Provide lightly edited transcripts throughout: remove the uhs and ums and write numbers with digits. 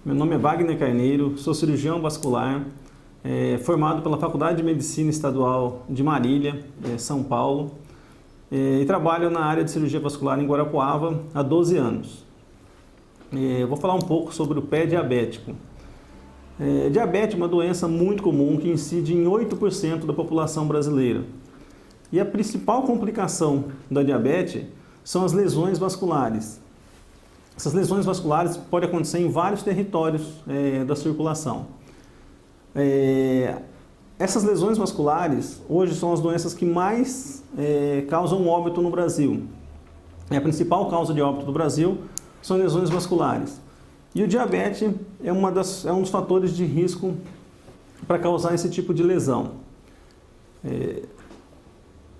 Meu nome é Wagner Carneiro, sou cirurgião vascular, formado pela Faculdade de Medicina Estadual de Marília, São Paulo, e trabalho na área de cirurgia vascular em Guarapuava há 12 anos. Vou falar um pouco sobre o pé diabético. Diabetes é uma doença muito comum que incide em 8% da população brasileira. E a principal complicação da diabetes são as lesões vasculares. Essas lesões vasculares podem acontecer em vários territórios da circulação. Essas lesões vasculares hoje são as doenças que mais causam óbito no Brasil. A principal causa de óbito do Brasil são lesões vasculares. E o diabetes é um dos fatores de risco para causar esse tipo de lesão.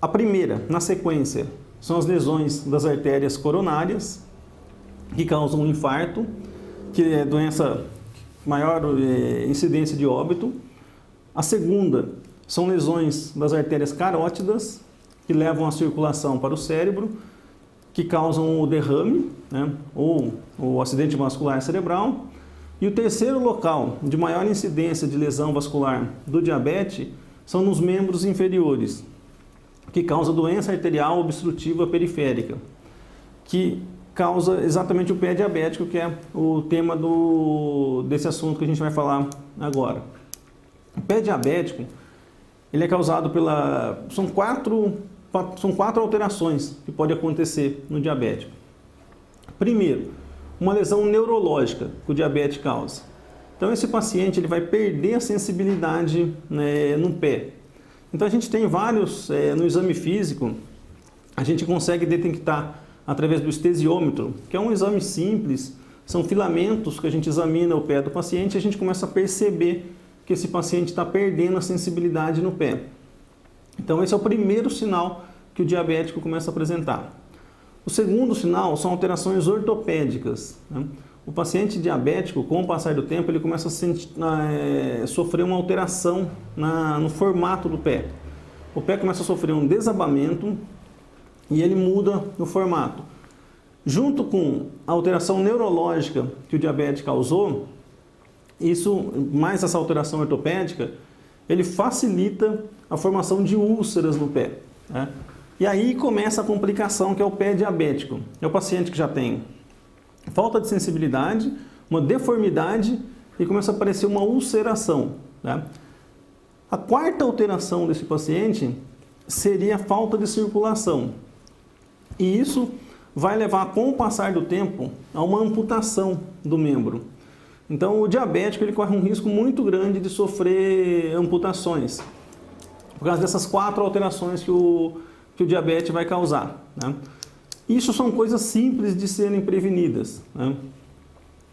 A primeira, na sequência, são as lesões das artérias coronárias, que causam um infarto, que é doença maior incidência de óbito. A segunda são lesões das artérias carótidas, que levam a circulação para o cérebro, que causam o derrame, né, ou o acidente vascular cerebral. E o terceiro local de maior incidência de lesão vascular do diabetes são nos membros inferiores, que causa doença arterial obstrutiva periférica, que causa exatamente o pé diabético, que é o tema desse assunto que a gente vai falar agora. O pé diabético, ele é causado são quatro alterações que podem acontecer no diabético. Primeiro, uma lesão neurológica que o diabetes causa. Então esse paciente ele vai perder a sensibilidade, né, no pé. Então a gente tem vários, no exame físico, a gente consegue detectar através do estesiômetro, que é um exame simples, são filamentos que a gente examina o pé do paciente e a gente começa a perceber que esse paciente está perdendo a sensibilidade no pé. Então esse é o primeiro sinal que o diabético começa a apresentar. O segundo sinal são alterações ortopédicas, né? O paciente diabético, com o passar do tempo, ele começa a sofrer uma alteração no formato do pé. O pé começa a sofrer um desabamento e ele muda o formato. Junto com a alteração neurológica que o diabetes causou, mais essa alteração ortopédica, ele facilita a formação de úlceras no pé, né? E aí começa a complicação, que é o pé diabético. É o paciente que já tem falta de sensibilidade, uma deformidade e começa a aparecer uma ulceração, né? A quarta alteração desse paciente seria a falta de circulação. E isso vai levar, com o passar do tempo, a uma amputação do membro. Então, o diabético ele corre um risco muito grande de sofrer amputações, por causa dessas quatro alterações que o diabetes vai causar, né? Isso são coisas simples de serem prevenidas, né?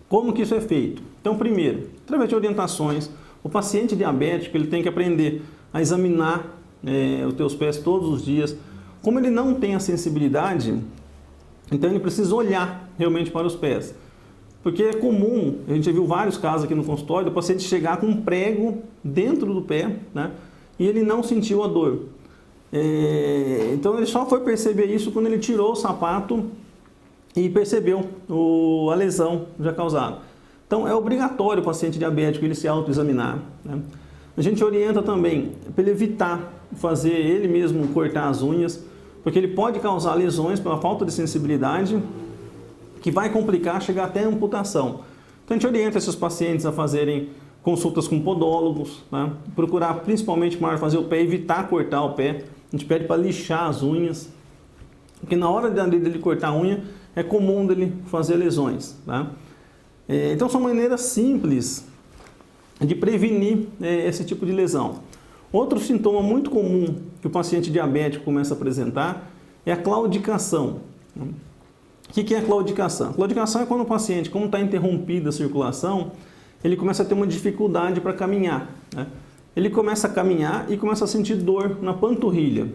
Como que isso é feito? Então, primeiro, através de orientações, o paciente diabético ele tem que aprender a examinar os teus pés todos os dias. Como ele não tem a sensibilidade, então ele precisa olhar realmente para os pés. Porque é comum, a gente já viu vários casos aqui no consultório, do paciente chegar com um prego dentro do pé, né, e ele não sentiu a dor. Então ele só foi perceber isso quando ele tirou o sapato e percebeu a lesão já causada. Então é obrigatório o paciente diabético ele se autoexaminar, né? A gente orienta também para ele evitar fazer ele mesmo cortar as unhas, porque ele pode causar lesões pela falta de sensibilidade, que vai complicar, chegar até a amputação. Então a gente orienta esses pacientes a fazerem consultas com podólogos, né? Procurar principalmente na hora de fazer o pé, evitar cortar o pé. A gente pede para lixar as unhas, porque na hora dele cortar a unha é comum dele fazer lesões, tá? Então são maneiras simples de prevenir esse tipo de lesão. Outro sintoma muito comum que o paciente diabético começa a apresentar é a claudicação. O que é a claudicação? A claudicação é quando o paciente, como está interrompida a circulação, ele começa a ter uma dificuldade para caminhar, né? Ele começa a caminhar e começa a sentir dor na panturrilha.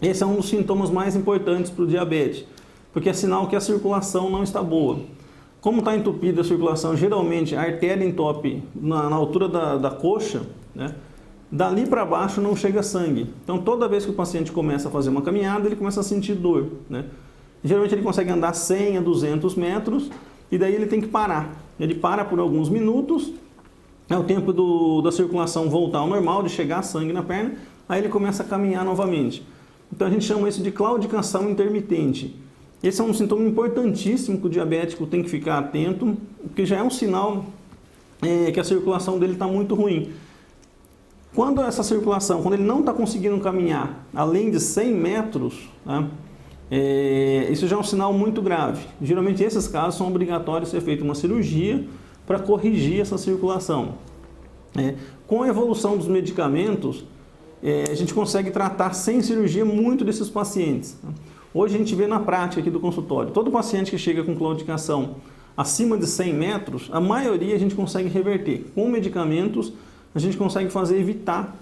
Esse é um dos sintomas mais importantes para o diabetes, porque é sinal que a circulação não está boa. Como está entupida a circulação, geralmente a artéria entope na altura da coxa, né? Dali para baixo não chega sangue. Então toda vez que o paciente começa a fazer uma caminhada, ele começa a sentir dor, né? Geralmente ele consegue andar 100 a 200 metros e daí ele tem que parar. ele para por alguns minutos, é o tempo da circulação voltar ao normal, de chegar sangue na perna, aí ele começa a caminhar novamente. Então a gente chama isso de claudicação intermitente. Esse é um sintoma importantíssimo que o diabético tem que ficar atento, porque já é um sinal que a circulação dele está muito ruim. Quando essa circulação, quando ele não está conseguindo caminhar além de 100 metros, né, isso já é um sinal muito grave. Geralmente esses casos são obrigatórios ser feita uma cirurgia para corrigir essa circulação. Com a evolução dos medicamentos, a gente consegue tratar sem cirurgia muito desses pacientes. Hoje a gente vê na prática aqui do consultório, todo paciente que chega com claudicação acima de 100 metros, a maioria a gente consegue reverter. Com medicamentos, a gente consegue evitar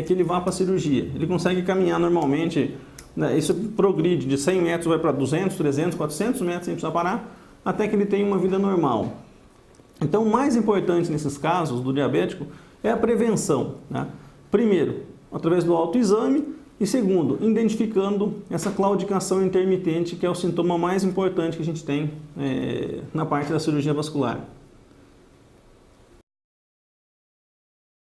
que ele vá para a cirurgia. Ele consegue caminhar normalmente, isso progride de 100 metros, vai para 200, 300, 400 metros sem precisar parar, até que ele tenha uma vida normal. Então, o mais importante nesses casos do diabético é a prevenção, né? Primeiro, através do autoexame, e segundo, identificando essa claudicação intermitente, que é o sintoma mais importante que a gente tem na parte da cirurgia vascular.